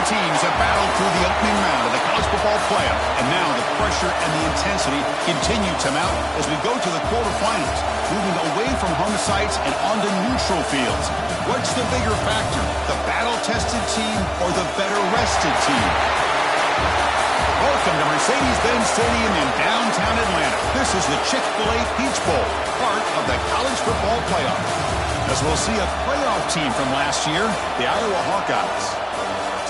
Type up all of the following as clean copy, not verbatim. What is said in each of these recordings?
teams have battled through the opening round of the college football playoff, and now the pressure and the intensity continue to mount as we go to the quarterfinals, moving away from home sites and onto neutral fields. What's the bigger factor, the battle-tested team or the better-rested team? Welcome to Mercedes-Benz Stadium in downtown Atlanta. This is the Chick-fil-A Peach Bowl, part of the college football playoff. As we'll see a playoff team from last year, the Iowa Hawkeyes,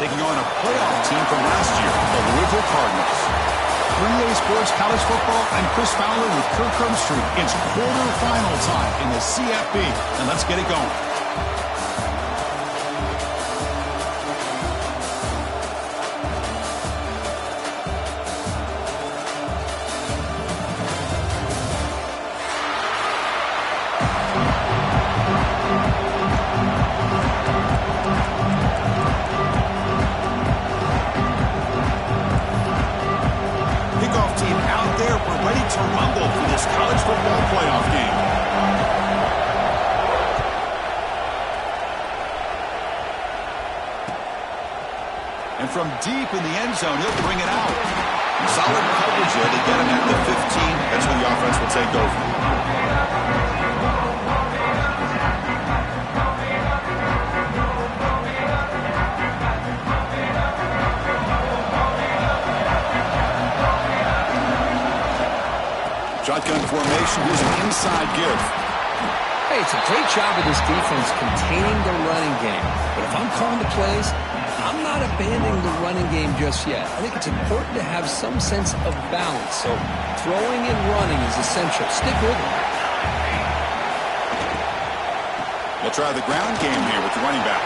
taking on a playoff team from last year, the Louisville Cardinals. 3A Sports College Football, I'm Chris Fowler with Kirk Herbstreit. It's quarterfinal time in the CFB, and let's get it going. From deep in the end zone, he'll bring it out. Solid coverage there to get him at the 15. That's when the offense will take over. Shotgun formation. Here's an inside give. Hey, it's a great job of this defense containing the running game. But if I'm calling the plays, I'm not abandoning the running game just yet. I think it's important to have some sense of balance. So throwing and running is essential. Stick with it. They'll try the ground game here with the running back.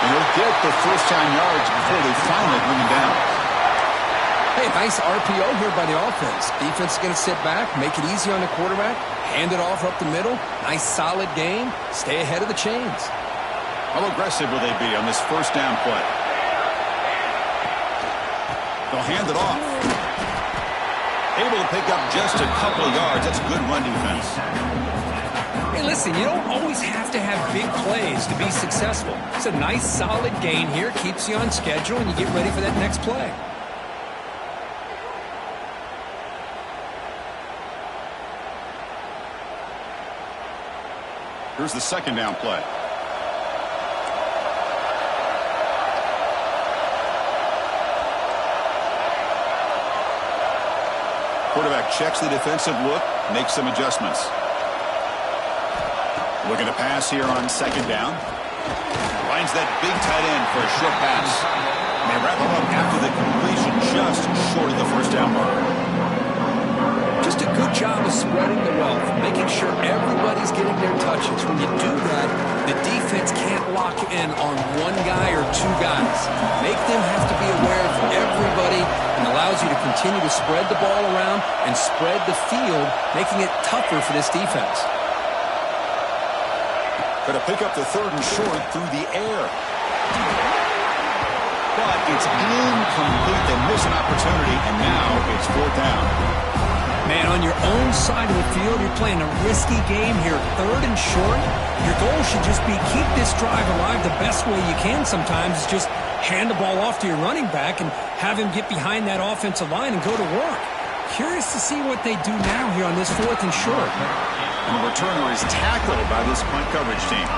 And he'll get the first-time yards before they finally bring him down. Hey, nice RPO here by the offense. Defense is going to sit back, make it easy on the quarterback, hand it off up the middle. Nice solid game. Stay ahead of the chains. How aggressive will they be on this first down play? They'll hand it off. Able to pick up just a couple of yards. That's good run defense. Hey, listen, you don't always have to have big plays to be successful. It's a nice, solid gain here. Keeps you on schedule, and you get ready for that next play. Here's the second down play. Quarterback checks the defensive look, makes some adjustments. Looking to pass here on second down. Finds that big tight end for a short pass. And they wrap him up after the completion, just short of the first down mark. Just a good job of spreading the wealth, making sure everybody's getting their touches. When you do that, the defense can't lock in on one guy or two guys. Make them have to be aware of everybody, and allows you to continue to spread the ball around and spread the field, making it tougher for this defense. Going to pick up the third and short through the air. But it's incomplete. They miss an opportunity, and now it's fourth down. Man, on your own side of the field, you're playing a risky game here. Third and short, your goal should just be keep this drive alive the best way you can sometimes. Is just hand the ball off to your running back and have him get behind that offensive line and go to work. Curious to see what they do now here on this fourth and short. And the returner is tackled by this punt coverage team.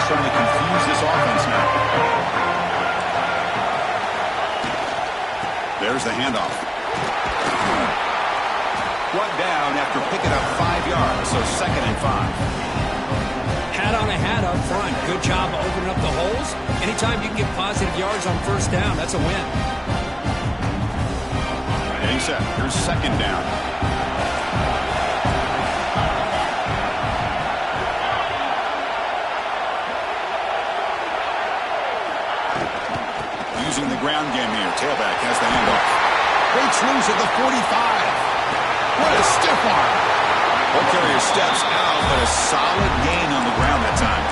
Certainly confuse this offense now. There's the handoff. Brought down after picking up 5 yards, so 2nd and 5. Hat on a hat up front. Good job of opening up the holes. Anytime you can get positive yards on first down, that's a win. Heading set. Here's second down. Using the ground game here. Tailback has the handoff. Breaks loose at the 45. What a stiff arm. Ball carrier steps out, but a solid gain on the ground that time.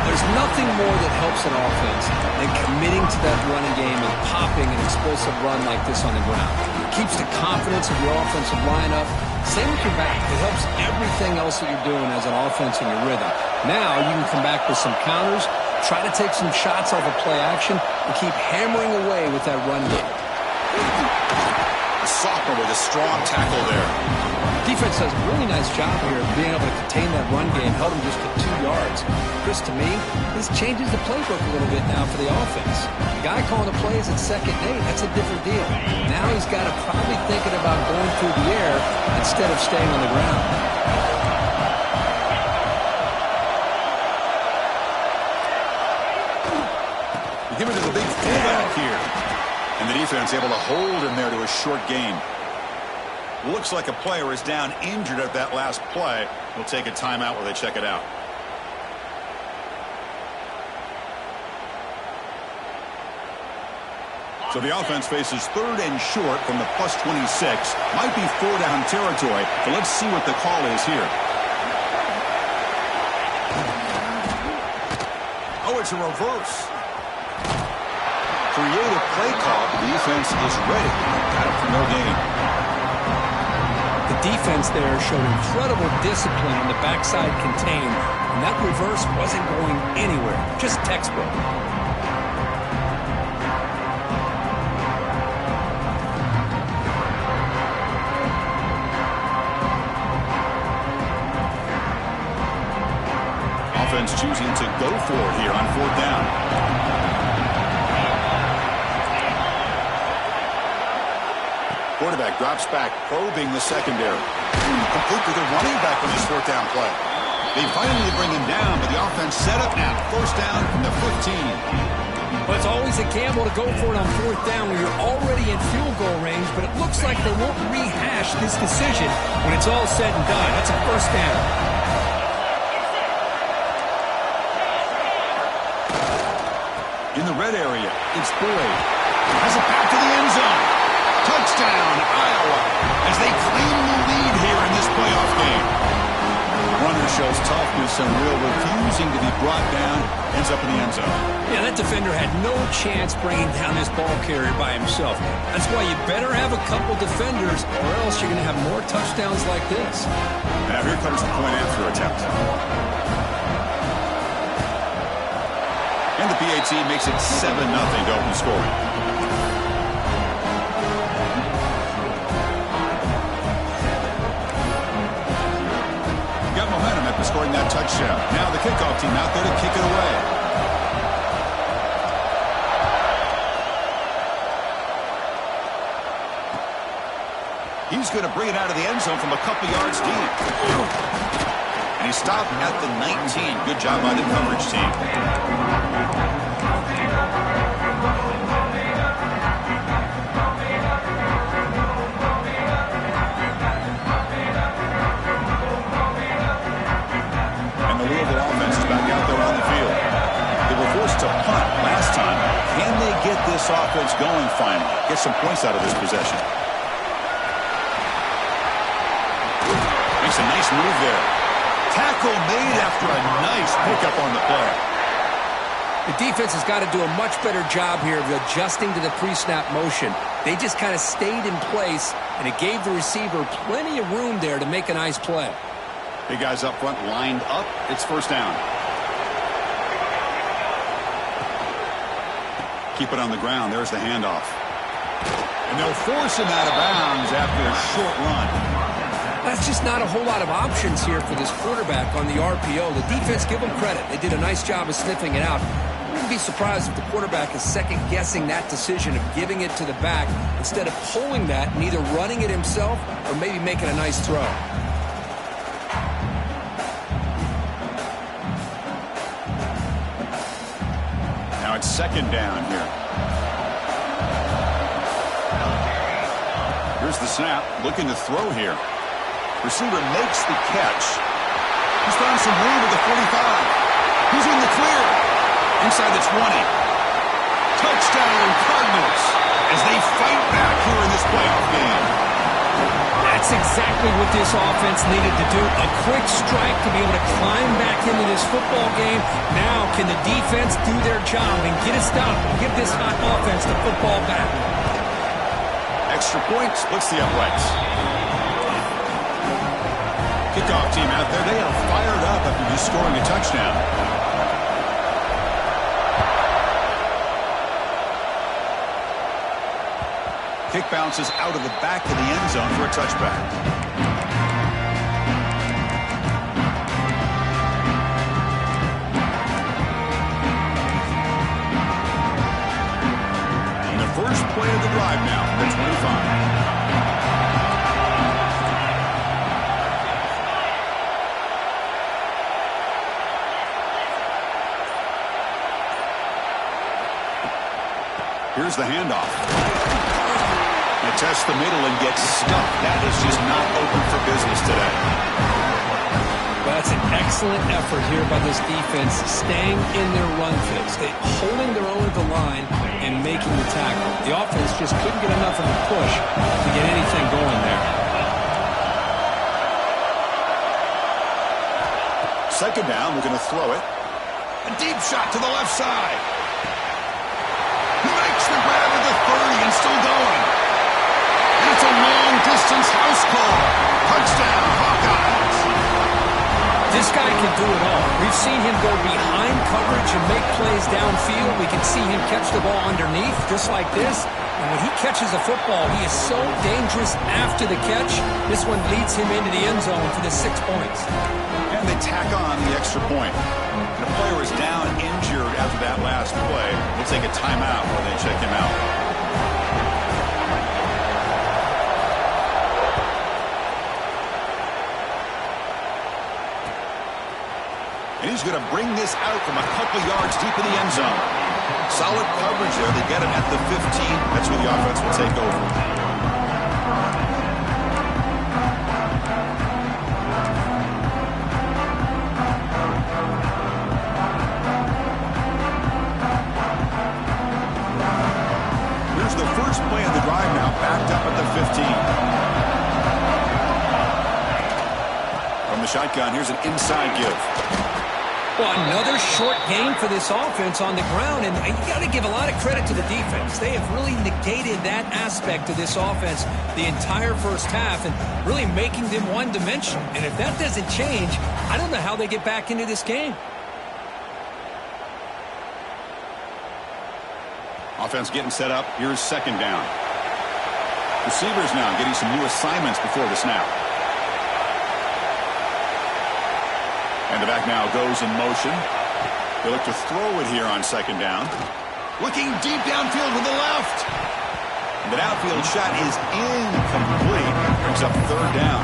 There's There's nothing more that helps an offense than committing to that running game and popping an explosive run like this on the ground. It keeps the confidence of your offensive lineup. Same with your back. It helps everything else that you're doing as an offense in your rhythm. Now you can come back with some counters, try to take some shots off of play action, and keep hammering away with that run game. A sophomore with a strong tackle there. Defense does a really nice job here of being able to contain that run game, held him just to 2 yards. Chris, to me, this changes the playbook a little bit now for the offense. The guy calling the plays at 2nd and 8, that's a different deal. Now he's got to probably thinking about going through the air instead of staying on the ground. You give it to the big fullback here. And the defense able to hold him there to a short gain. Looks like a player is down injured at that last play. We'll take a timeout while they check it out. So the offense faces 3rd and short from the +26. Might be 4-down territory, but let's see what the call is here. Oh, it's a reverse. Creative play call. The defense is ready. Got it for no gain. The defense there showed incredible discipline on the backside contain, and that reverse wasn't going anywhere. Just textbook. Offense choosing to go for it here on 4th down. Quarterback drops back, probing the secondary. Complete with a running back on his 4th down play. They finally bring him down, but the offense set up now. 1st down from the 15. Well, it's always a gamble to go for it on 4th down when you're already in field goal range, but it looks like they won't rehash this decision when it's all said and done. That's a 1st down. In the red area, it's Boyd. Has it back to the end zone. Touchdown, Iowa, as they claim the lead here in this playoff game. Runner shows toughness and will, refusing to be brought down, ends up in the end zone. Yeah, that defender had no chance bringing down this ball carrier by himself. That's why you better have a couple defenders, or else you're going to have more touchdowns like this. Now here comes the point after attempt. And the PAT makes it 7-0 to open scoring. Got momentum after scoring that touchdown. Now the kickoff team out there to kick it away. He's going to bring it out of the end zone from a couple yards deep. And he stopped at the 19. Good job by the coverage team. And the Louisville offense is back out there on the field. They were forced to punt last time. Can they get this offense going finally? Get some points out of this possession. Makes a nice move there. Tackle made after a nice pickup on the play. The defense has got to do a much better job here of adjusting to the pre-snap motion. They just kind of stayed in place, and it gave the receiver plenty of room there to make a nice play. Big guys up front lined up. It's 1st down. Keep it on the ground. There's the handoff. And they'll force him out of bounds after a short run. That's just not a whole lot of options here for this quarterback on the RPO. The defense, give them credit. They did a nice job of sniffing it out. I wouldn't be surprised if the quarterback is second-guessing that decision of giving it to the back instead of pulling that and either running it himself or maybe making a nice throw. Now it's 2nd down here. Here's the snap. Looking to throw here. Receiver makes the catch. He's found some room at the 45. He's in the clear. Inside the 20. Touchdown, Cardinals, as they fight back here in this playoff game. That's exactly what this offense needed to do. A quick strike to be able to climb back into this football game. Now can the defense do their job and get a stop and give this hot offense the football back? Extra point splits the uprights. Kickoff team out there. They are fired up after just scoring a touchdown. Kick bounces out of the back of the end zone for a touchback. And the first play of the drive now at 25. Here's the handoff. They test the middle and get stuck. That is just not open for business today. Well, that's an excellent effort here by this defense, staying in their run fix, holding their own at the line and making the tackle. The offense just couldn't get enough of a push to get anything going there. Second down, we're going to throw it. A deep shot to the left side. Makes the grab at the 30 and still going. And it's a long-distance house call. Touchdown, Hawkeyes. This guy can do it all. We've seen him go behind coverage and make plays downfield. We can see him catch the ball underneath, just like this. And when he catches a football, he is so dangerous after the catch. This one leads him into the end zone for the 6 points. And they tack on the extra point. The player is down injured after that last play. We'll take a timeout while they check him out. And he's going to bring this out from a couple yards deep in the end zone. Solid coverage there. They get him at the 15. That's where the offense will take over. Play of the drive now, backed up at the 15. From the shotgun, here's an inside give. Well, another short gain for this offense on the ground, and you got to give a lot of credit to the defense. They have really negated that aspect of this offense the entire first half and really making them one-dimensional. And if that doesn't change, I don't know how they get back into this game. Offense getting set up. Here's second down. Receivers now getting some new assignments before the snap. And the back now goes in motion. They look to throw it here on second down. Looking deep downfield with the left. And the downfield shot is incomplete. Brings up third down.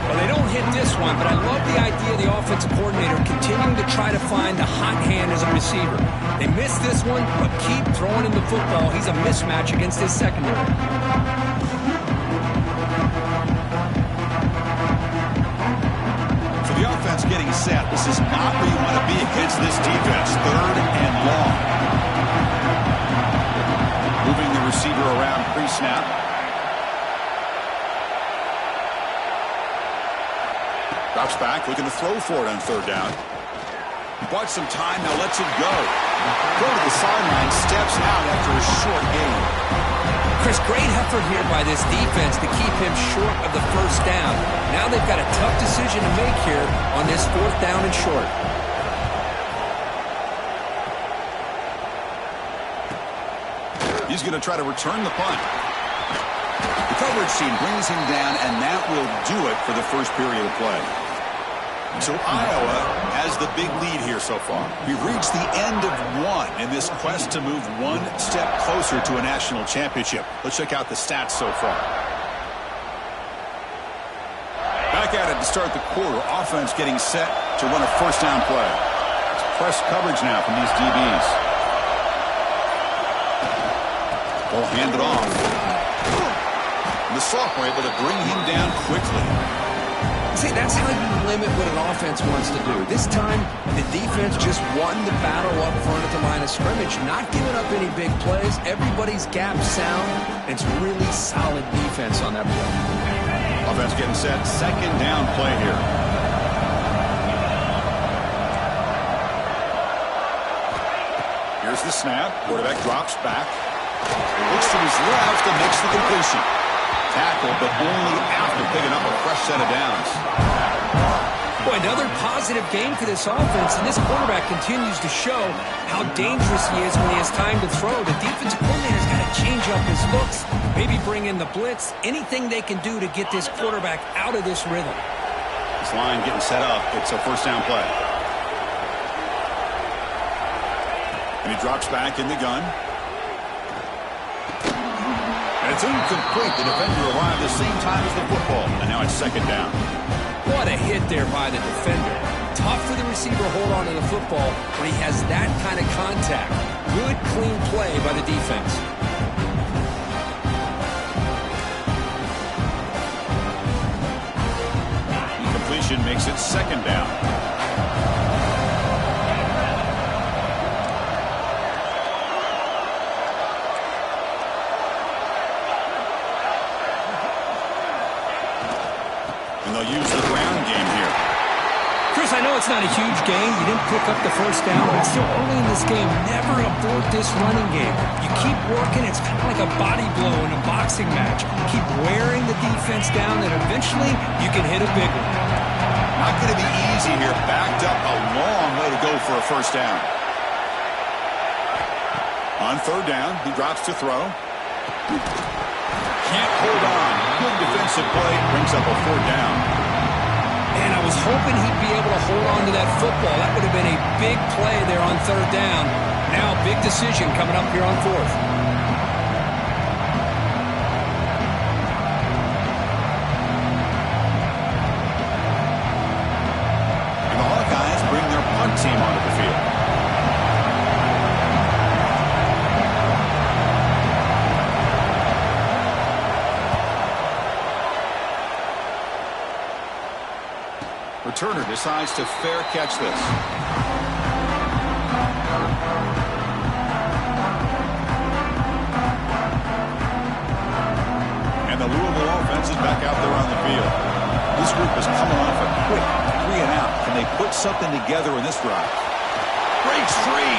Well, they don't hit this one, but I love the idea of the offensive coordinator continuing to try to find the hot hand as a receiver. They missed this one, but keep throwing him the football. He's a mismatch against his secondary. So the offense getting set. This is not where you want to be against this defense. Third and long. Moving the receiver around pre-snap. Drops back, looking to throw for it on third down. Bought some time, now lets it go. Go to the sideline, steps out after a short gain. Chris, great effort here by this defense to keep him short of the first down. Now they've got a tough decision to make here on this fourth down and short. He's going to try to return the punt. The coverage team brings him down, and that will do it for the first period of play. So Iowa has the big lead here so far. We've reached the end of one in this quest to move one step closer to a national championship. Let's check out the stats so far. Back at it to start the quarter. Offense getting set to run a first down play. It's press coverage now from these DBs. Ball handed off. And the sophomore able to bring him down quickly. See, that's how you limit what an offense wants to do. This time, the defense just won the battle up front at the line of scrimmage, not giving up any big plays. Everybody's gap sound. It's really solid defense on that play. Offense getting set. Second down play here. Here's the snap. Quarterback drops back. Looks to his left and makes the completion. Tackle, but only after picking up a fresh set of downs. Boy, another positive game for this offense, and this quarterback continues to show how dangerous he is when he has time to throw. The defensive coordinator's got to change up his looks, maybe bring in the blitz, anything they can do to get this quarterback out of this rhythm. This line getting set up. It's a first down play. And he drops back in the gun. And it's incomplete. The defender arrived the same time as the football. And now it's second down. What a hit there by the defender. Tough for the receiver to hold on to the football when he has that kind of contact. Good, clean play by the defense. Completion makes it second down. And they'll use the ground game here. Chris, I know it's not a huge game. You didn't pick up the first down, but it's still early in this game. Never abort this running game. You keep working. It's kind of like a body blow in a boxing match. Keep wearing the defense down, and eventually you can hit a big one. Not going to be easy here. Backed up a long way to go for a first down. On third down, he drops to throw. Can't hold on. Good defensive play. Brings up a fourth down. And I was hoping he'd be able to hold on to that football. That would have been a big play there on third down. Now a big decision coming up here on fourth. And the Hawkeyes bring their punt team onto the field. Returner decides to fair catch this. And the Louisville offense is back out there on the field. This group is coming off a quick 3 and out. Can they put something together in this drive? Breaks free.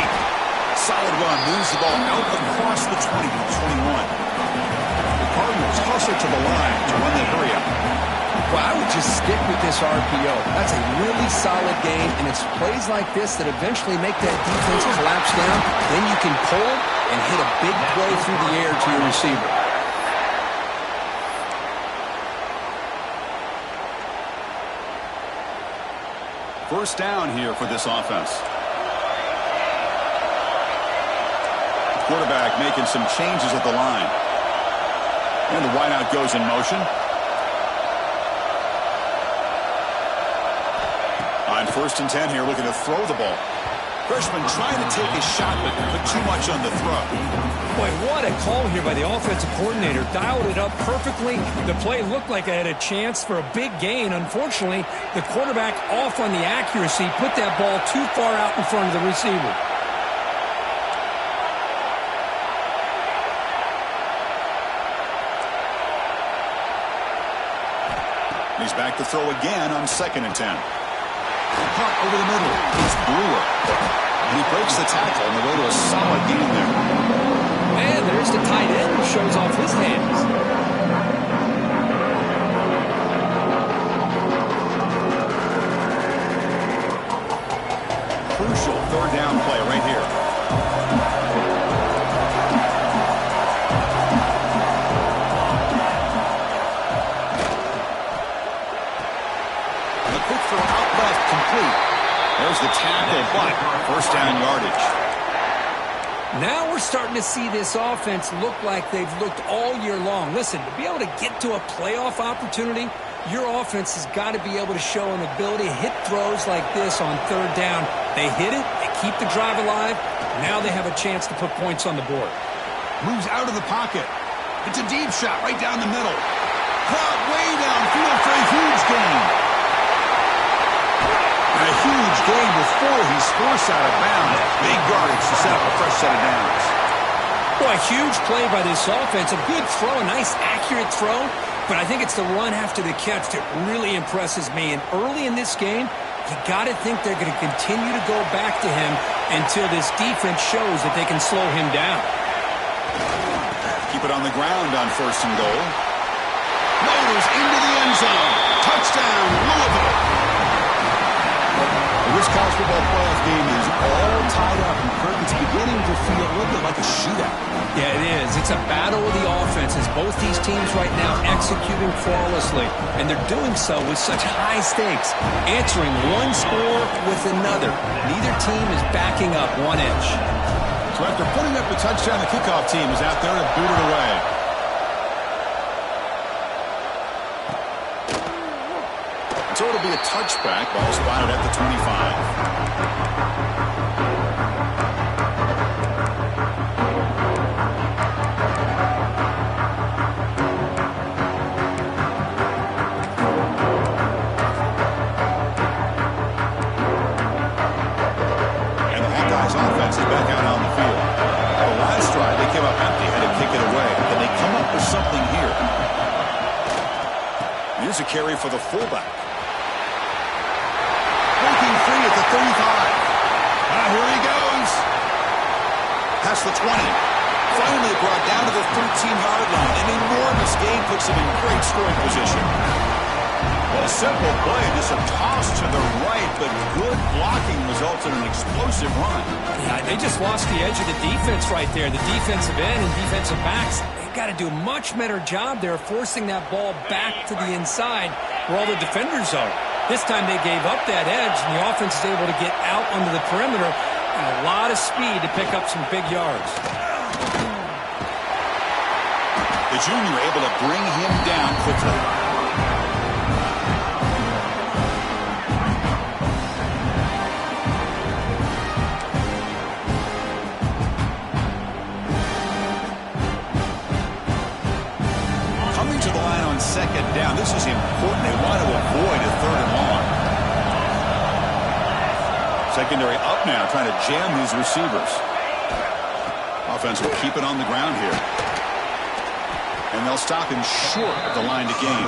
Solid run. Moves the ball out across the 20 to the 21. The Cardinals hustle to the line to run the hurry up. Well, I would just stick with this RPO. That's a really solid game, and it's plays like this that eventually make that defense collapse down. Then you can pull and hit a big play through the air to your receiver. First down here for this offense. Quarterback making some changes at the line. And the wideout goes in motion. On 1st and 10 here, looking to throw the ball. Freshman trying to take a shot, but put too much on the throw. Boy, what a call here by the offensive coordinator. Dialed it up perfectly. The play looked like it had a chance for a big gain. Unfortunately, the quarterback off on the accuracy, put that ball too far out in front of the receiver. He's back to throw again on 2nd and 10. Caught over the middle. It's Brewer. And he breaks the tackle on the way to a solid gain there. And there's the tight end who shows off his hands. Crucial 3rd down play right here. And the quick throw out left complete. There's the tackle, but 1st down yardage. Now we're starting to see this offense look like they've looked all year long. Listen, to be able to get to a playoff opportunity, your offense has got to be able to show an ability to hit throws like this on 3rd down. They hit it, they keep the drive alive. Now they have a chance to put points on the board. Moves out of the pocket. It's a deep shot right down the middle. Caught way downfield for a huge gain. And a huge gain before he's forced out of bounds. Big yardage to set up a fresh set of downs. Boy, a huge play by this offense. A good throw, a nice accurate throw. But I think it's the run after the catch that really impresses me. And early in this game, you got to think they're going to continue to go back to him until this defense shows that they can slow him down. Keep it on the ground on 1st and goal. Motors into the end zone. Touchdown, Louisville. This college football playoff game is all tied up, and curtains beginning to feel a little bit like a shootout. Yeah, it is. It's a battle of the offenses. Both these teams right now executing flawlessly, and they're doing so with such high stakes, answering one score with another. Neither team is backing up 1 inch. So after putting up the touchdown, the kickoff team is out there to boot it away. So it'll be a touchback. Ball spotted at the 25. Offense is back out on the field. The last drive, they came up empty, had to kick it away. And they come up with something here. Here's a carry for the fullback. Breaking free at the 35. Here he goes. Past the 20. Finally brought down to the 13-yard line. An enormous gain puts him in great scoring position. Well, a simple play, just a toss to the right, but good blocking results in an explosive run. Yeah, they just lost the edge of the defense right there. The defensive end and defensive backs, they've got to do a much better job there forcing that ball back to the inside where all the defenders are. This time they gave up that edge, and the offense is able to get out onto the perimeter and a lot of speed to pick up some big yards. The junior able to bring him down quickly. To the line on 2nd down. This is important. They want to avoid a 3rd and long. Secondary up now, trying to jam these receivers. Offense will keep it on the ground here. And they'll stop him short of the line to gain.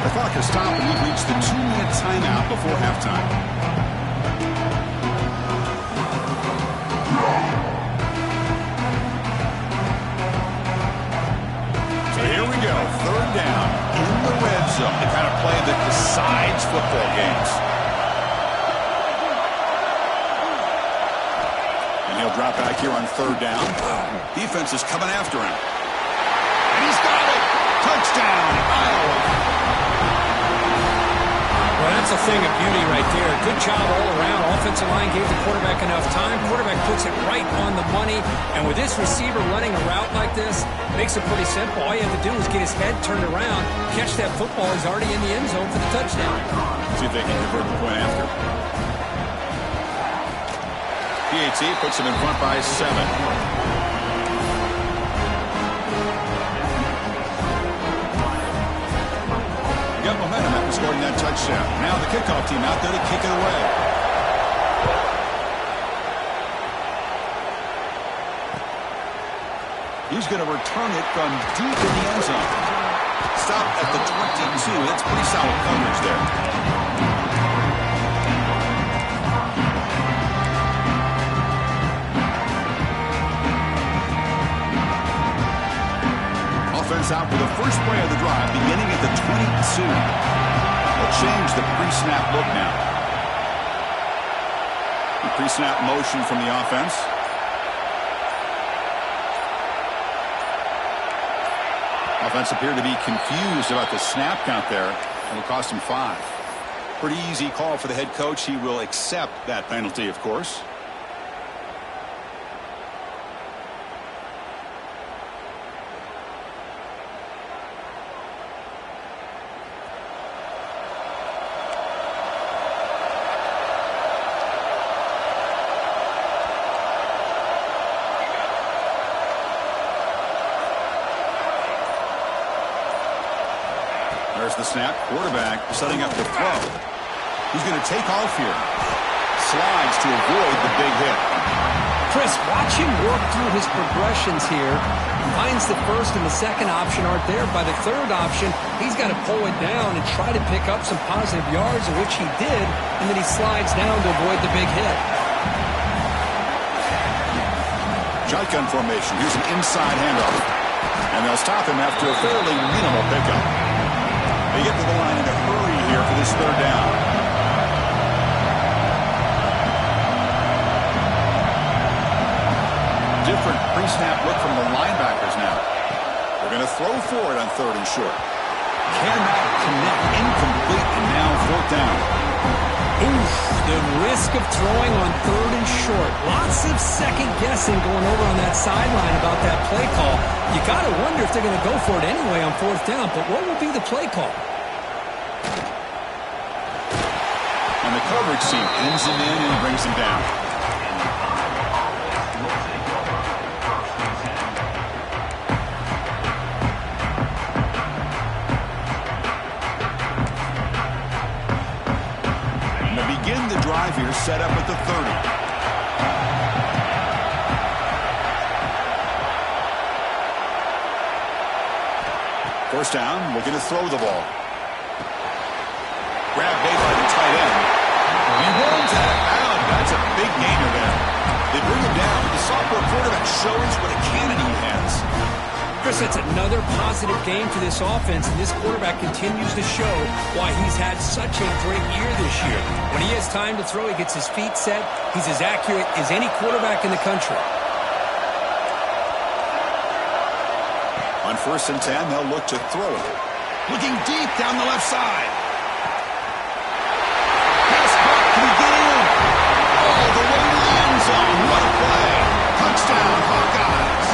The clock has stopped, and we've reached the 2-minute timeout before halftime. Here we go, 3rd down in the red zone. The kind of play that decides football games. And he'll drop back here on 3rd down. Defense is coming after him. And he's got it. Touchdown, Iowa. Well, that's a thing of beauty right there. Good job all around. Offensive line gave the quarterback enough time. Quarterback puts it right on the money. And with this receiver running a route like this, makes it pretty simple. All you have to do is get his head turned around, catch that football. He's already in the end zone for the touchdown. See if they can convert the point after. PAT puts him in front by 7. Got momentum after scoring that touchdown. Now the kickoff team out there to kick it away. He's going to return it from deep in the end zone. Stop at the 22. That's pretty solid coverage there. Offense out for the first play of the drive, beginning at the 22. They'll change the pre-snap look now. The pre-snap motion from the offense. Offense appeared to be confused about the snap count there. It'll cost him 5. Pretty easy call for the head coach. He will accept that penalty, of course. There's the snap. Quarterback setting up the throw. He's going to take off here. slides to avoid the big hit. Chris, watch him work through his progressions here. Finds the first and the second option aren't there. By the third option, he's got to pull it down and try to pick up some positive yards, of which he did, and then he slides down to avoid the big hit. Shotgun formation. Here's an inside handoff. And they'll stop him after a fairly minimal pickup. They get to the line in a hurry here for this third down. Different pre-snap look from the linebackers now. They're going to throw for it on 3rd and short. Cannot connect, incomplete, and now 4th down. Oof, the risk of throwing on 3rd and short. Lots of second guessing going over on that sideline about that play call. You got to wonder if they're going to go for it anyway on 4th down, but what will be the play call? And the coverage team ends him in and brings him down. Drive here set up at the 30. First down, looking to throw the ball. Grab made by the tight end. He runs out of bounds. That's a big gainer there. They bring him down. The sophomore quarterback shows what a cannon he has. Chris, it's another positive game for this offense, and this quarterback continues to show why he's had such a great year this year. When he has time to throw, he gets his feet set. He's as accurate as any quarterback in the country. On 1st and 10, they'll look to throw it. Looking deep down the left side. Pass back. Can he get in? Oh, the way to the end zone. What a play. Touchdown, Hawkeyes.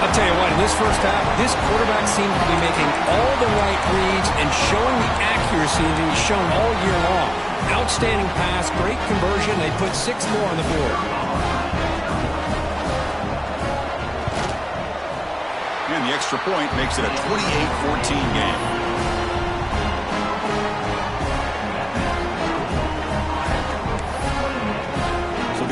I'll tell you what, in this first half, this quarterback seems to be making all the right reads and showing the accuracy that he's shown all year long. Outstanding pass, great conversion. They put 6 more on the board. And the extra point makes it a 28-14 game.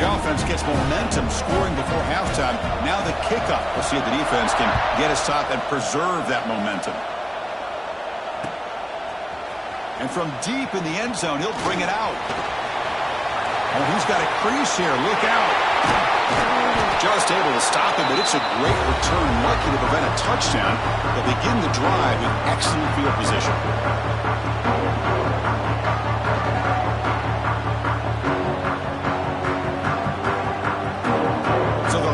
The offense gets momentum scoring before halftime. Now the kickoff. We'll see if the defense can get a stop and preserve that momentum. And from deep in the end zone, he'll bring it out. Oh, he's got a crease here. Look out. Just able to stop him, but it's a great return. Lucky to prevent a touchdown. They'll begin the drive with excellent field position.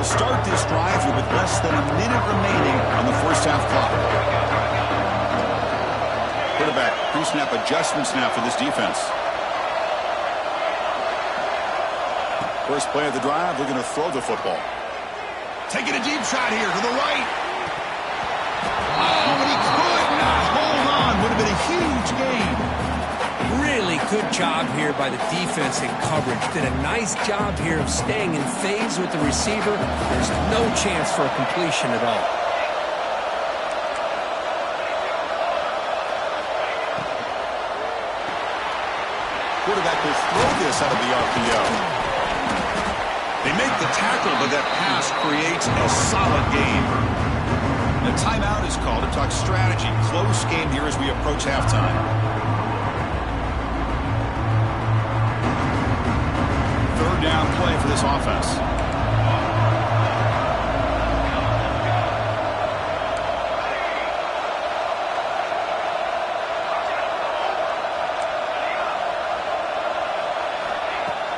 Start this drive here with less than a minute remaining on the first half clock. Quarterback pre-snap adjustments now for this defense. First play of the drive, they're going to throw the football. Taking a deep shot here to the right. Oh, but he could not hold on. Would have been a huge gain. Really good job here by the defense in coverage. Did a nice job here of staying in phase with the receiver. There's no chance for a completion at all. Quarterback will throw this out of the RPO. They make the tackle, but that pass creates a solid gain. The timeout is called to talk strategy. Close game here as we approach halftime. Down play for this offense.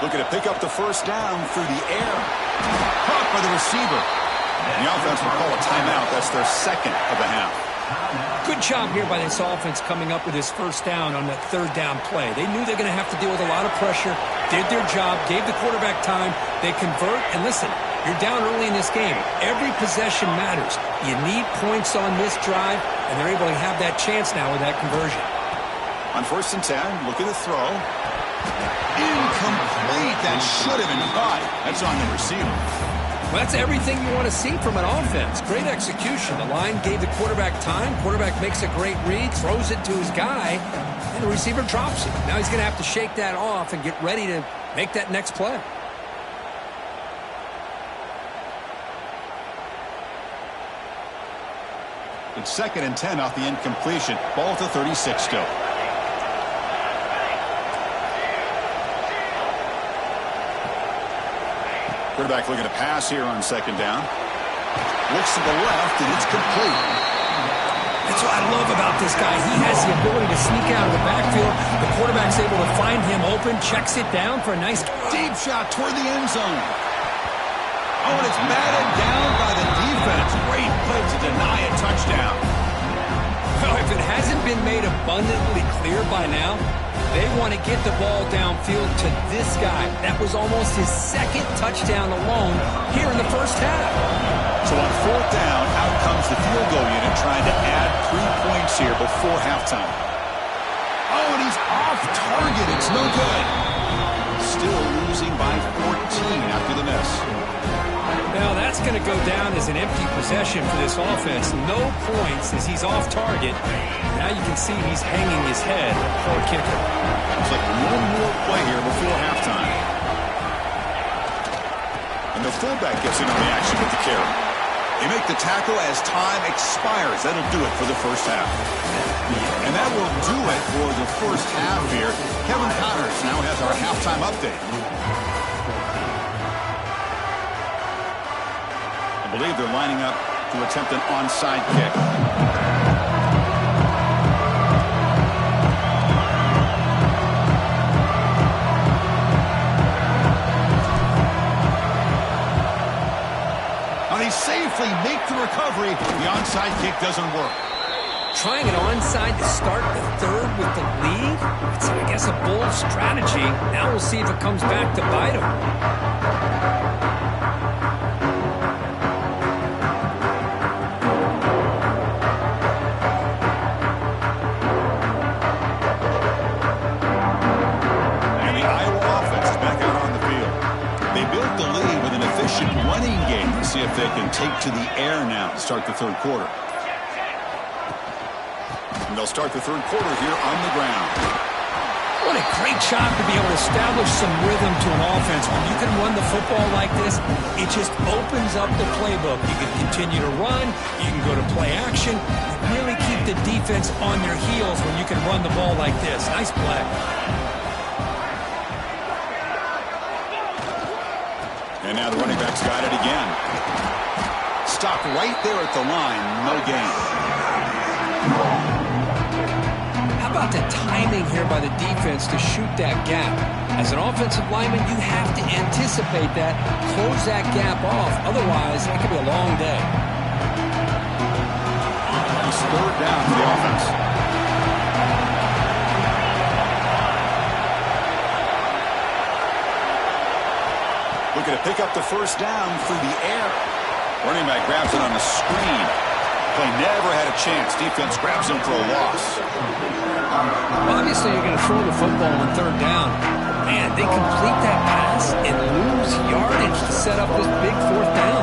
Looking to pick up the first down through the air. Caught by the receiver. And the offense will call a timeout. That's their second of the half. Good job here by this offense coming up with this first down on that 3rd down play. They knew they're going to have to deal with a lot of pressure, did their job, gave the quarterback time, they convert, and listen, you're down early in this game. Every possession matters. You need points on this drive, and they're able to have that chance now with that conversion. On 1st and 10, looking to throw. Incomplete. That should have been caught. That's on the receiver. Well, that's everything you want to see from an offense. Great execution. The line gave the quarterback time. Quarterback makes a great read, throws it to his guy, and the receiver drops it. Now he's going to have to shake that off and get ready to make that next play. It's 2nd and 10 off the incompletion. Ball to 36 still. Quarterback looking to pass here on 2nd down. Looks to the left, and it's complete. That's what I love about this guy. He has the ability to sneak out of the backfield. The quarterback's able to find him open, checks it down for a nice deep shot toward the end zone. Oh, and it's batted down by the defense. Great play to deny a touchdown. Well, if it hasn't been made abundantly clear by now, they want to get the ball downfield to this guy. That was almost his 2nd touchdown alone here in the first half. So on 4th down, out comes the field goal unit trying to add 3 points here before halftime. Oh, and he's off target. It's no good. Still losing by 14 after the miss. Now that's going to go down as an empty possession for this offense. No points as he's off target. Now you can see he's hanging his head for a kicker. Looks like one more play here before halftime. And the fullback gets in on the action with the carry. They make the tackle as time expires. That'll do it for the first half. And that will do it for the first half here. Kevin Connors now has our halftime update. I believe they're lining up to attempt an onside kick. Now they safely make the recovery. The onside kick doesn't work. Trying an onside to start the 3rd with the lead? It's, I guess, a bold strategy. Now we'll see if it comes back to bite him. Running game to see if they can take to the air now to start the 3rd quarter. And they'll start the 3rd quarter here on the ground. What a great job to be able to establish some rhythm to an offense. When you can run the football like this, it just opens up the playbook. You can continue to run. You can go to play action. Really keep the defense on their heels when you can run the ball like this. Nice play. And now the running back's got it again. Stopped right there at the line. No gain. How about the timing here by the defense to shoot that gap? As an offensive lineman, you have to anticipate that, close that gap off. Otherwise, it could be a long day. It's 3rd down for the offense. Looking to pick up the first down through the air. Running back grabs it on the screen. Play never had a chance. Defense grabs him for a loss. Well, obviously, you're going to throw the football on 3rd down. Man, they complete that pass and lose yardage to set up this big 4th down.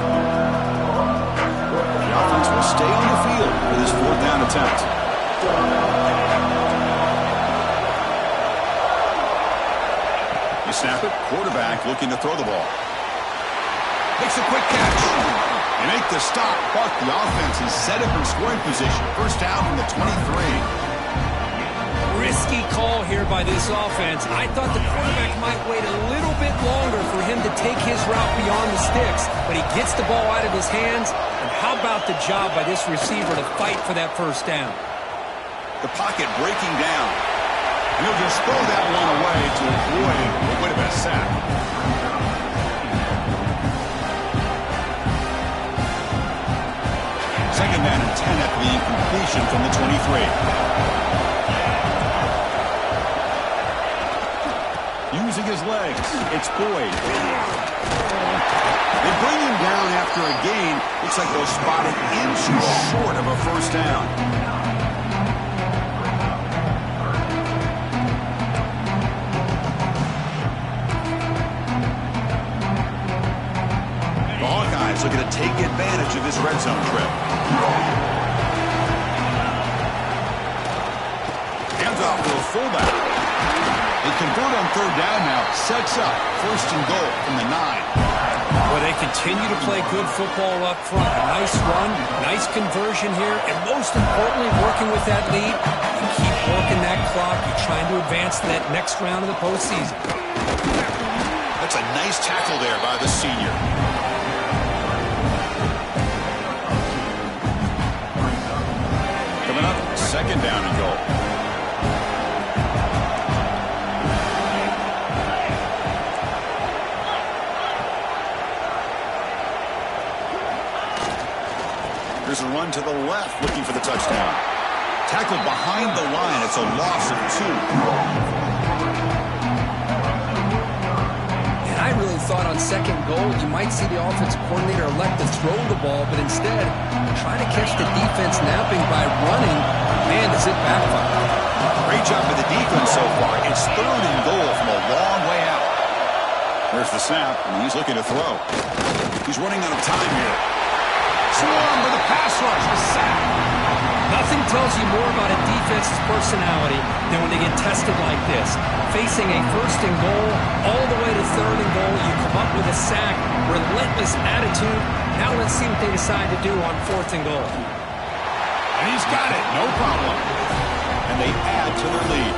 The offense will stay on the field for this 4th down attempt. You snap it. Quarterback looking to throw the ball. Makes a quick catch. They make the stop, but the offense is set up in scoring position. First down from the 23. Risky call here by this offense. I thought the quarterback might wait a little bit longer for him to take his route beyond the sticks, but he gets the ball out of his hands. And how about the job by this receiver to fight for that first down? The pocket breaking down. And he'll just throw that one away to avoid what would have been a sack. Second down and 10 after the incompletion from the 23. Using his legs, it's Boyd. They bring him down after a gain. Looks like they'll spot it inches short of a first down. The looking to take advantage of this red zone trip. Hands off to a fullback. They convert on third down now. Sets up 1st and goal from the 9. Well, they continue to play good football up front. A nice run, nice conversion here, and most importantly, working with that lead, you keep working that clock. You're trying to advance to that next round of the postseason. That's a nice tackle there by the senior. Coming up, 2nd down and goal. Here's a run to the left, looking for the touchdown. Tackled behind the line. It's a loss of 2. And I really thought on 2nd goal, you might see the offensive coordinator elect to throw the ball, but instead, try to catch the defense napping by running. Man, does it backfire. Great job by the defense so far. It's 3rd and goal from a long way out. There's the snap, and he's looking to throw. He's running out of time here. Swarm with a pass rush, a sack. Nothing tells you more about a defense's personality than when they get tested like this. Facing a 1st and goal, all the way to 3rd and goal, you come up with a sack, relentless attitude. Now let's see what they decide to do on 4th and goal. And he's got it, no problem. And they add to their lead.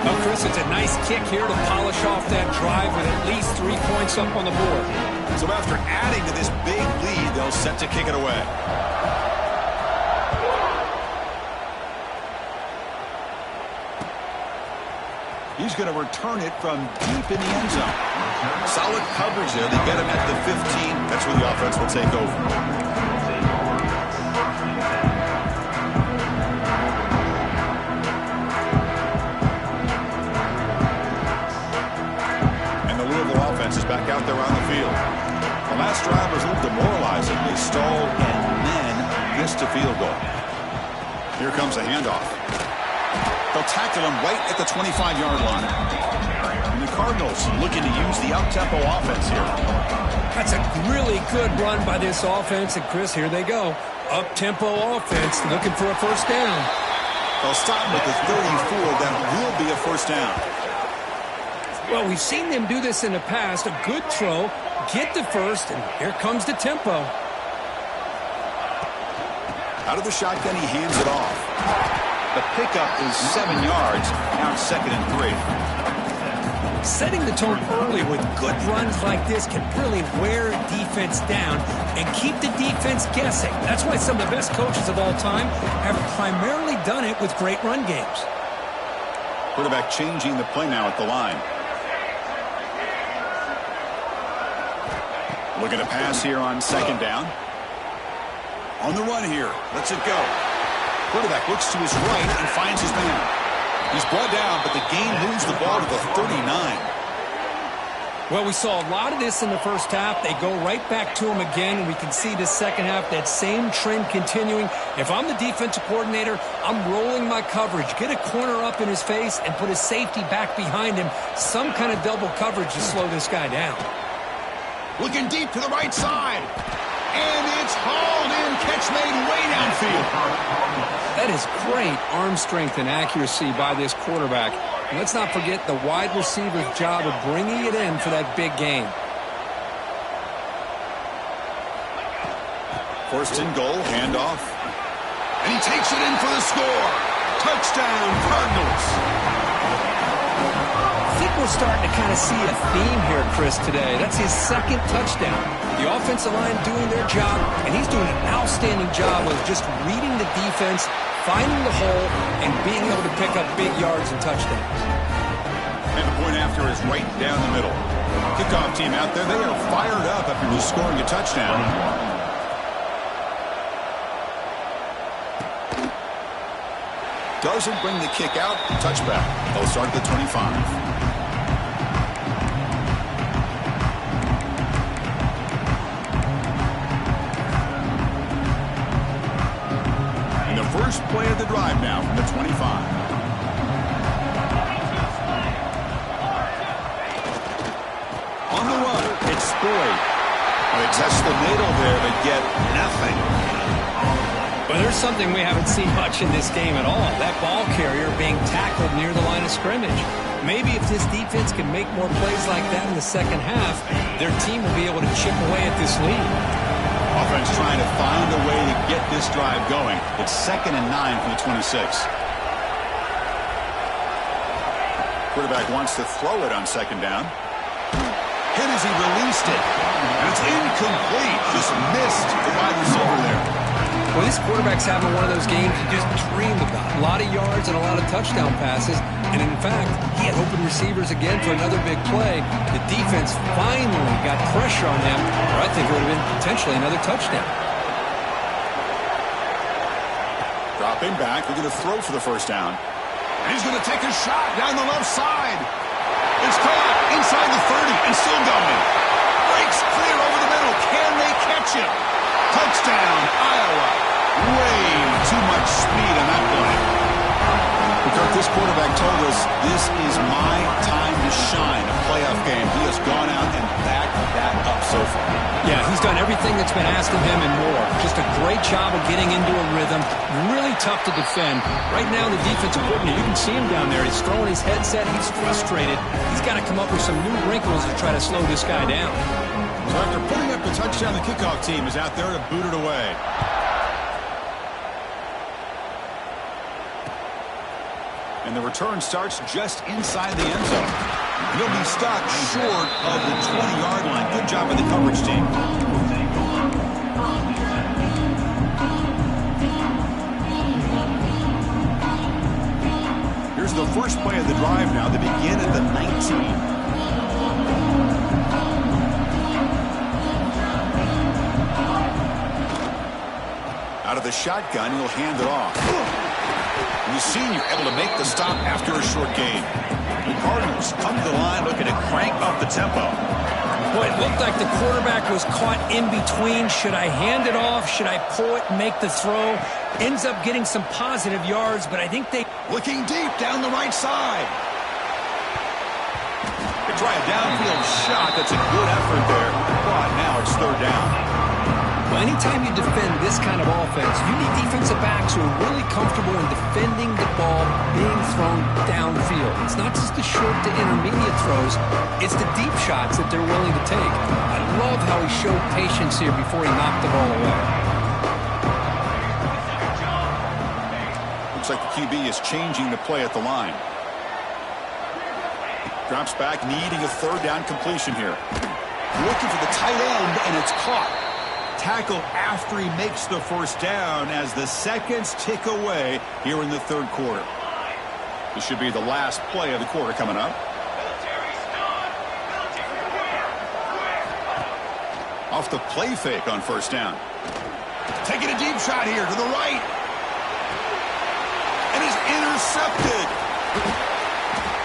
Well, Chris, it's a nice kick here to polish off that drive with at least 3 points up on the board. So after adding to this big lead, they'll set to kick it away. He's going to return it from deep in the end zone. Solid coverage there. They get him at the 15. That's where the offense will take over. Is back out there on the field. The last drive was a little demoralizing. They stalled and then missed a field goal. Here comes a handoff. They'll tackle him right at the 25-yard line. And the Cardinals looking to use the up-tempo offense here. That's a really good run by this offense. And Chris, here they go. Up-tempo offense looking for a 1st down. They'll stop with the 34. That will be a 1st down. Well, we've seen them do this in the past. A good throw, get the 1st, and here comes the tempo. Out of the shotgun, he hands it off. The pickup is 7 yards. Now it's 2nd and 3. Setting the tone early with good runs like this can really wear defense down and keep the defense guessing. That's why some of the best coaches of all time have primarily done it with great run games. Quarterback changing the play now at the line. Looking to pass here on 2nd down. On the run here. Lets it go. Quarterback looks to his right and finds his man. He's brought down, but the game moves the ball to the 39. Well, we saw a lot of this in the first half. They go right back to him again, and we can see the second half, that same trend continuing. If I'm the defensive coordinator, I'm rolling my coverage. Get a corner up in his face and put a safety back behind him. Some kind of double coverage to slow this guy down. Looking deep to the right side. And it's hauled in. Catch made way downfield. That is great arm strength and accuracy by this quarterback. And let's not forget the wide receiver's job of bringing it in for that big game. 1st and goal, handoff. And he takes it in for the score. Touchdown, Cardinals. I think we're starting to kind of see a theme here, Chris, today. That's his 2nd touchdown. The offensive line doing their job, and he's doing an outstanding job of just reading the defense, finding the hole, and being able to pick up big yards and touchdowns. And the point after is right down the middle. Kickoff team out there, they are fired up after just scoring a touchdown. Doesn't bring the kick out. Touchback. They'll start at the 25. First play of the drive now from the 25. On the run, it's Boyd. They test the middle there, but get nothing. Well, there's something we haven't seen much in this game at all. That ball carrier being tackled near the line of scrimmage. Maybe if this defense can make more plays like that in the second half, their team will be able to chip away at this lead. Offense trying to find a way to get this drive going. It's 2nd and 9 from the 26. Quarterback wants to throw it on 2nd down. Hit as he released it. And it's incomplete. Just missed the wide receiver there. Well, this quarterback's having one of those games you just dreamed about. A lot of yards and a lot of touchdown passes. And in fact, he had open receivers again for another big play. The defense finally got pressure on him, or I think it would have been potentially another touchdown. Dropping back, they're going to throw for the 1st down. And he's going to take a shot down the left side. It's caught inside the 30 and still going. Breaks clear over the middle. Can they catch him? Touchdown, Iowa. Way too much speed on that play. Kirk, this quarterback told us this is my time to shine, a playoff game. He has gone out and backed that up so far. Yeah, he's done everything that's been asked of him and more. Just a great job of getting into a rhythm. Really tough to defend. Right now, the defensive coordinator, you can see him down there. He's throwing his headset. He's frustrated. He's got to come up with some new wrinkles to try to slow this guy down. So after putting up the touchdown, the kickoff team is out there to boot it away. And the return starts just inside the end zone. He'll be stopped short of the 20-yard line. Good job by the coverage team. Here's the first play of the drive now. They begin at the 19. Out of the shotgun, he'll hand it off. And the senior able to make the stop after a short gain. The Cardinals come to the line looking to crank up the tempo. Boy, it looked like the quarterback was caught in between. Should I hand it off? Should I pull it and make the throw? Ends up getting some positive yards, but I think they... Looking deep down the right side. They try a downfield shot. That's a good effort there. But now it's 3rd down. Well, anytime you defend this kind of offense, you need defensive backs who are really comfortable in defending the ball being thrown downfield. It's not just the short to intermediate throws, it's the deep shots that they're willing to take. I love how he showed patience here before he knocked the ball away. Looks like the QB is changing the play at the line. Drops back, needing a 3rd down completion here. Looking for the tight end, and it's caught. Tackle after he makes the 1st down as the seconds tick away here in the 3rd quarter. This should be the last play of the quarter coming up. Off the play fake on 1st down. Taking a deep shot here to the right. And is intercepted.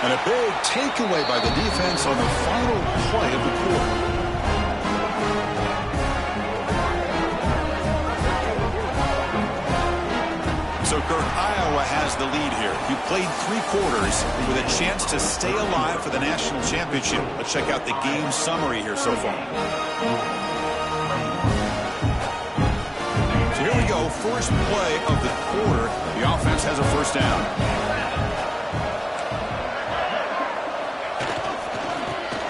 And a big takeaway by the defense on the final play of the quarter. So, Kirk, Iowa has the lead here. You played 3 quarters with a chance to stay alive for the national championship. Let's check out the game summary here so far. So here we go. First play of the quarter. The offense has a 1st down.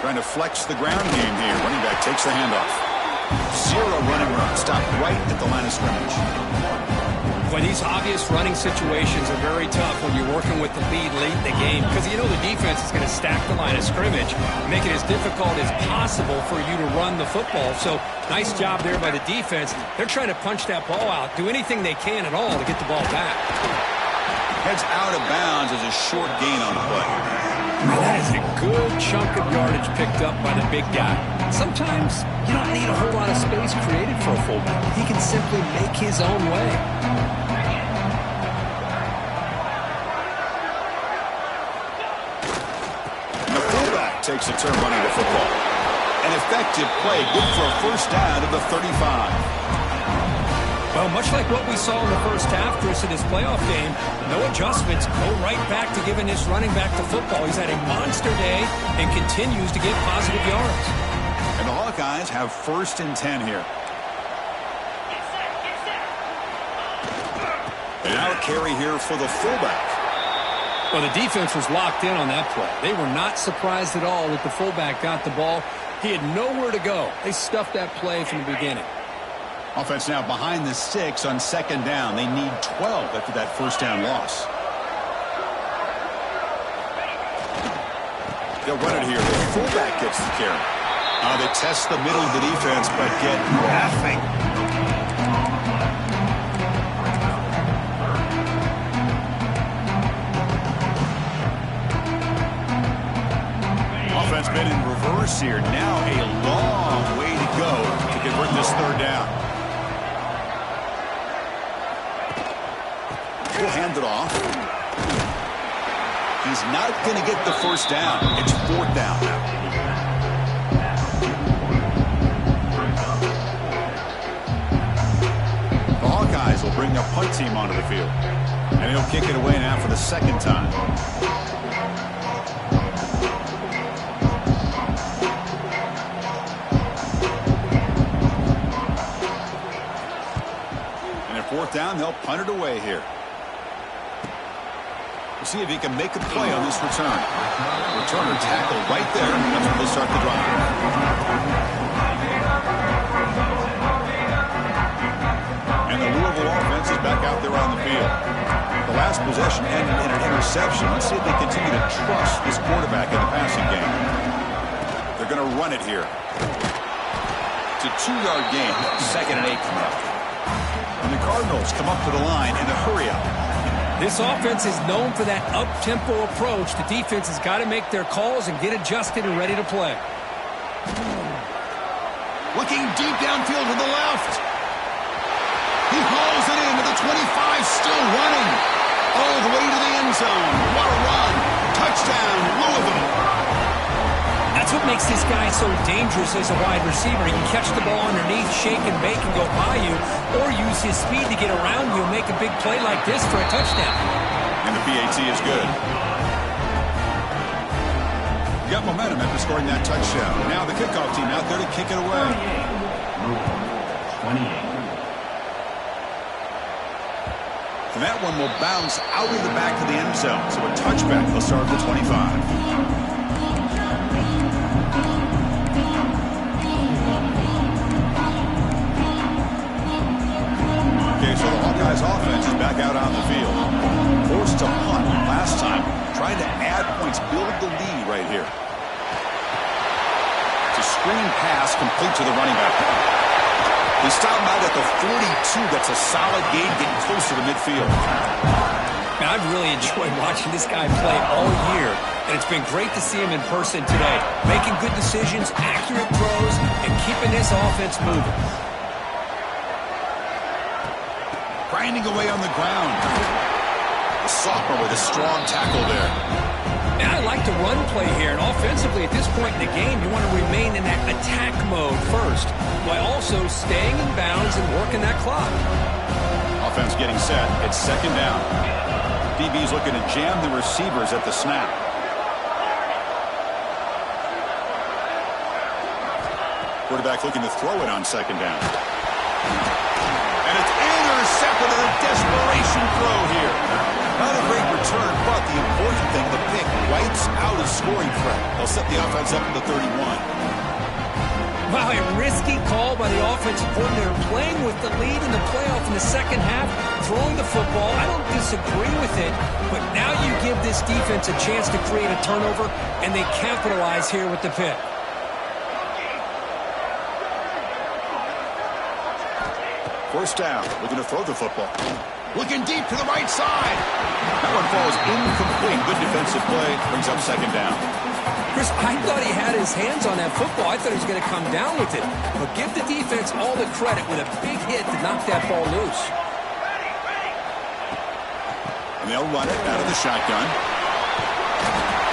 Trying to flex the ground game here. Running back takes the handoff. 0 running run. Stopped right at the line of scrimmage. Well, these obvious running situations are very tough when you're working with the lead late in the game because you know the defense is going to stack the line of scrimmage, make it as difficult as possible for you to run the football. So nice job there by the defense. They're trying to punch that ball out, do anything they can at all to get the ball back. Heads out of bounds as a short gain on the play. That is a good chunk of yardage picked up by the big guy. Sometimes you don't need a whole lot of space created for a fullback. He can simply make his own way. Takes a turn running the football. An effective play, good for a 1st down to the 35. Well, much like what we saw in the first half, Chris, in this playoff game, no adjustments, go right back to giving this running back the football. He's had a monster day and continues to get positive yards. And the Hawkeyes have 1st and 10 here. And now a carry here for the fullback. Well, the defense was locked in on that play. They were not surprised at all that the fullback got the ball. He had nowhere to go. They stuffed that play from the beginning. Offense now behind the 6 on 2nd down. They need 12 after that 1st down loss. They'll run it here. The fullback gets the carry. They test the middle of the defense, but get nothing. Offense been in reverse here. Now a long way to go to convert this 3rd down. He'll hand it off. He's not going to get the 1st down. It's 4th down now. The Hawkeyes will bring a punt team onto the field. And he'll kick it away now for the 2nd time. And at 4th down, they'll punt it away here. We'll see if he can make a play on this return. Returner tackle right there. That's where they start the drive. And the Louisville offense is back out there on the field. The last possession ended in an interception. Let's see if they continue to trust this quarterback in the passing game. They're going to run it here. It's a 2-yard gain. 2nd and 8 coming up. And the Cardinals come up to the line in a hurry-up. This offense is known for that up-tempo approach. The defense has got to make their calls and get adjusted and ready to play. Looking deep downfield to the left. He hauls it into the 25, still running. All the way to the end zone. What a run. Touchdown, Louisville. That's what makes this guy so dangerous as a wide receiver. He can catch the ball underneath, shake and bake and go by you, or use his speed to get around you and make a big play like this for a touchdown. And the PAT is good. You got momentum after scoring that touchdown. Now the kickoff team out there to kick it away. 28. And that one will bounce out of the back of the end zone. So a touchback will start at the 25. So the Hawkeyes offense is back out on the field. Forced to punt last time. Trying to add points, build the lead right here. It's a screen pass complete to the running back. They stop him out at the 42. That's a solid gain, getting closer to midfield. Now, I've really enjoyed watching this guy play all year, and it's been great to see him in person today. Making good decisions, accurate throws, and keeping this offense moving. Grinding away on the ground. The sophomore with a strong tackle there. And I like the run play here. And offensively, at this point in the game, you want to remain in that attack mode first, while also staying in bounds and working that clock. Offense getting set. It's 2nd down. DB's looking to jam the receivers at the snap. Quarterback looking to throw it on 2nd down. And it's intercepted in a desperation throw here. Not a great return, but the important thing, the pick wipes out a scoring threat. They'll set the offense up at the 31. Wow, a risky call by the offensive coordinator, playing with the lead in the playoff in the 2nd half, throwing the football. I don't disagree with it, but now you give this defense a chance to create a turnover, and they capitalize here with the pick. First down, looking to throw the football. Looking deep to the right side. That one falls incomplete. Good defensive play. Brings up 2nd down. Chris, I thought he had his hands on that football. I thought he was going to come down with it. But give the defense all the credit with a big hit to knock that ball loose. And they'll run it out of the shotgun.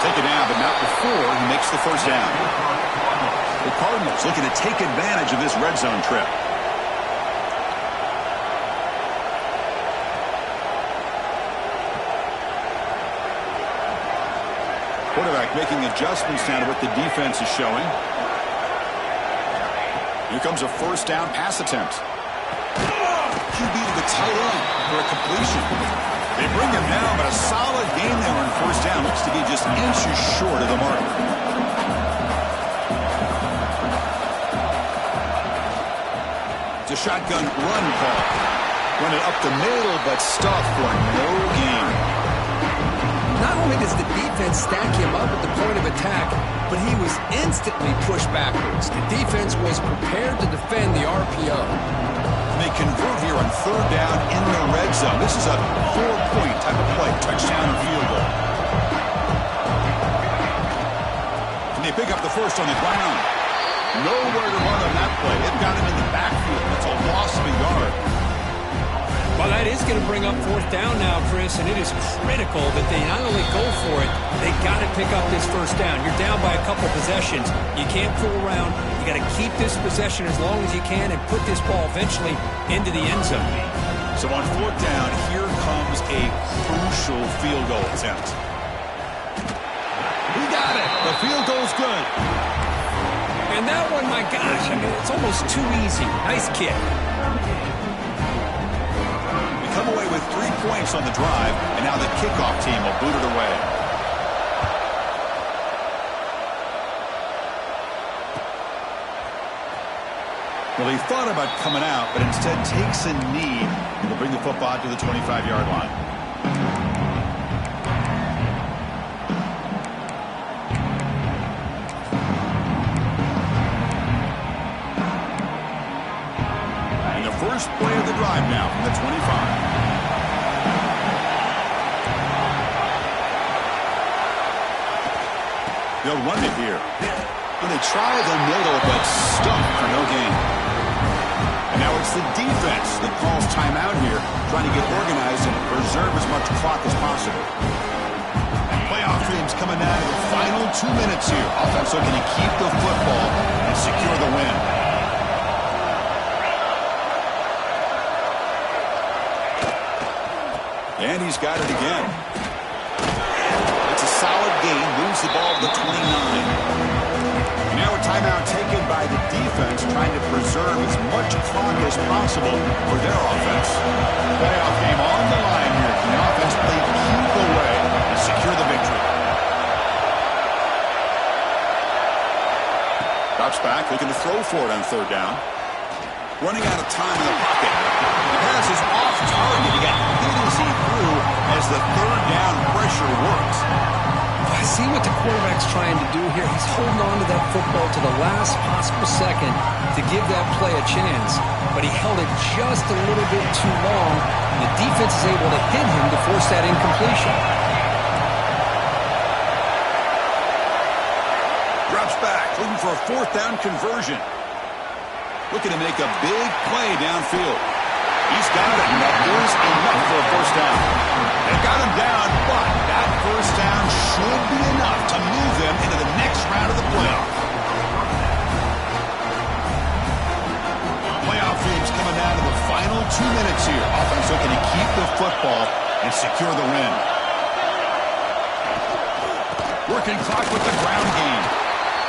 Take it down, but not before he makes the 1st down. The Cardinals looking to take advantage of this red zone trip. Quarterback making adjustments now to what the defense is showing. Here comes a first down pass attempt. QB to the tight end for a completion. They bring him down, but a solid game there on first down. Looks to be just inches short of the mark. It's a shotgun run call. Run it up the middle, but stuffed for no gain. Not only does the defense stack him up at the point of attack, but he was instantly pushed backwards. The defense was prepared to defend the RPO. They convert here on third down in the red zone. This is a 4-point type of play, touchdown or field goal. And they pick up the first on the ground. Nowhere to run on that play. They've got him in the backfield. It's a loss of a yard. Well, that is going to bring up fourth down now, Chris, and it is critical that they not only go for it, they got to pick up this first down. You're down by a couple possessions. You can't fool around. You got to keep this possession as long as you can and put this ball eventually into the end zone. So on fourth down, here comes a crucial field goal attempt. He got it. The field goal's good. And that one, my gosh, I mean, it's almost too easy. Nice kick. Come away with 3 points on the drive, and now the kickoff team will boot it away. Well, he thought about coming out, but instead takes a knee and will bring the football to the 25-yard line. And the first play of the drive now from the 25. They'll run it here. And they try the middle, but stuck for no gain. And now it's the defense that calls timeout here, trying to get organized and preserve as much clock as possible. And playoff teams coming down to the final 2 minutes here. Offense looking to keep the football and secure the win. And he's got it again. It's a solid gain, moves the ball to the 29. And now a timeout taken by the defense, trying to preserve as much clock as possible for their offense. Playoff game on the line here. Can the offense play keep away and secure the victory? Drops back, looking to throw for it on third down. Running out of time in the pocket. The pass is off target. He got hit as he threw as the third down pressure works. I see what the quarterback's trying to do here. He's holding on to that football to the last possible second to give that play a chance. But he held it just a little bit too long. And the defense is able to hit him to force that incompletion. Drops back, looking for a fourth down conversion. Looking to make a big play downfield. He's got it, and that is enough for a first down. They got him down, but that first down should be enough to move them into the next round of the playoff. Playoff teams coming down to the final 2 minutes here. Offense looking to keep the football and secure the win. Working clock with the ground game.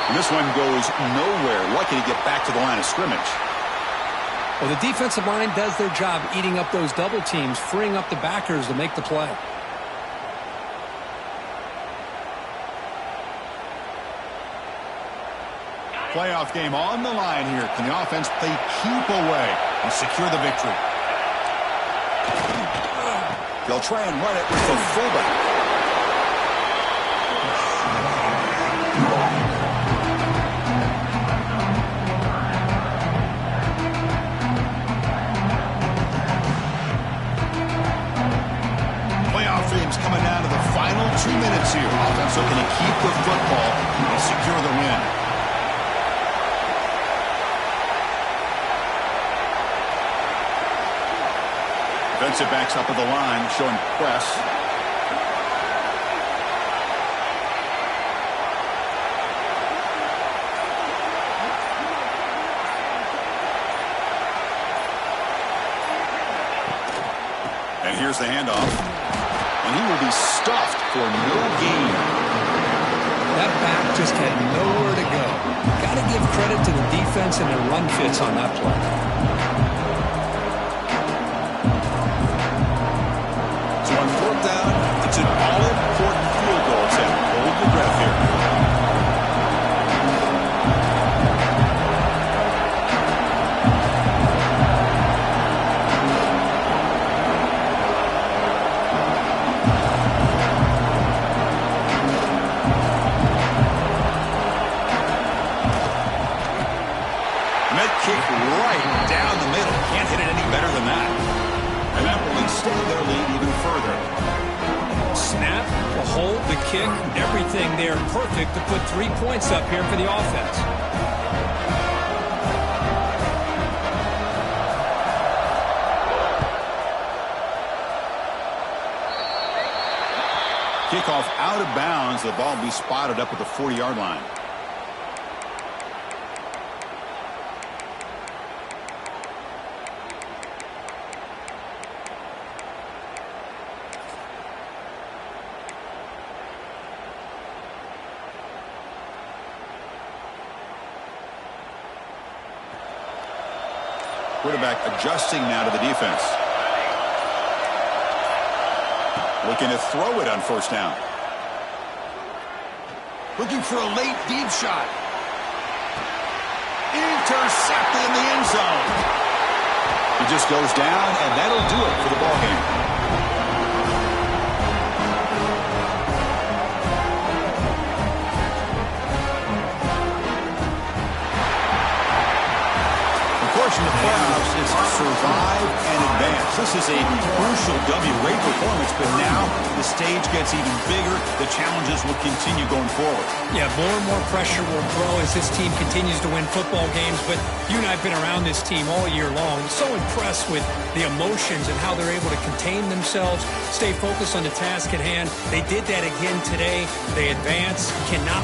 And this one goes nowhere. Lucky to get back to the line of scrimmage. Well, the defensive line does their job eating up those double teams, freeing up the backers to make the play. Playoff game on the line here. Can the offense play keep away and secure the victory? They'll try and run it with the fullback. Coming down to the final 2 minutes here. Offense looking to keep the football and secure the win. Defensive backs up at the line, showing press. And here's the handoff. And he will be stuffed for no gain. That back just had nowhere to go. Got to give credit to the defense and their run fits on that play. So on fourth down, it's an all-important field goal attempt. Hold your breath here. Kick right down the middle. Can't hit it any better than that. And that will extend their lead even further. Snap, the hold, the kick, everything there perfect to put 3 points up here for the offense. Kickoff out of bounds. The ball will be spotted up at the 40-yard line. Quarterback adjusting now to the defense. Looking to throw it on first down. Looking for a late deep shot. Intercepted in the end zone. He just goes down, and that'll do it for the ball game. In the playoffs is survive and advance. This is a crucial W. Great performance, but now the stage gets even bigger. The challenges will continue going forward. Yeah, more and more pressure will grow as this team continues to win football games, but you and I have been around this team all year long. So impressed with the emotions and how they're able to contain themselves, stay focused on the task at hand. They did that again today. They advance, cannot